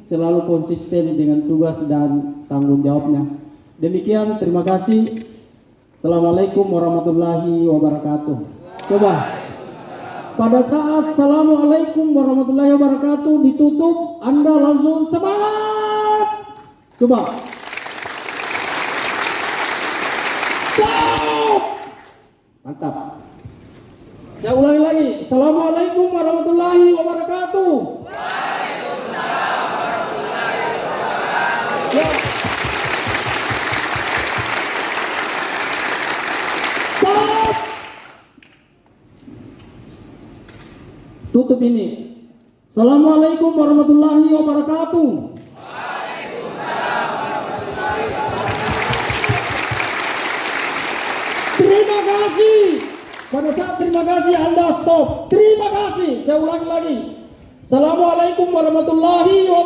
selalu konsisten dengan tugas dan tanggung jawabnya. Demikian, terima kasih. Assalamualaikum warahmatullahi wabarakatuh. Coba. Pada saat Assalamualaikum warahmatullahi wabarakatuh ditutup, Anda langsung semangat. Coba. Stop. Mantap. Saya ulangi lagi. Assalamualaikum warahmatullahi wabarakatuh. Waalaikumsalam warahmatullahi wabarakatuh. Ya. Stop. Tutup ini. Assalamualaikum warahmatullahi wabarakatuh. Waalaikumsalam warahmatullahi wabarakatuh. Terima kasih. Pada saat terima kasih Anda stop. Terima kasih. Saya ulangi lagi. Assalamualaikum warahmatullahi wabarakatuh.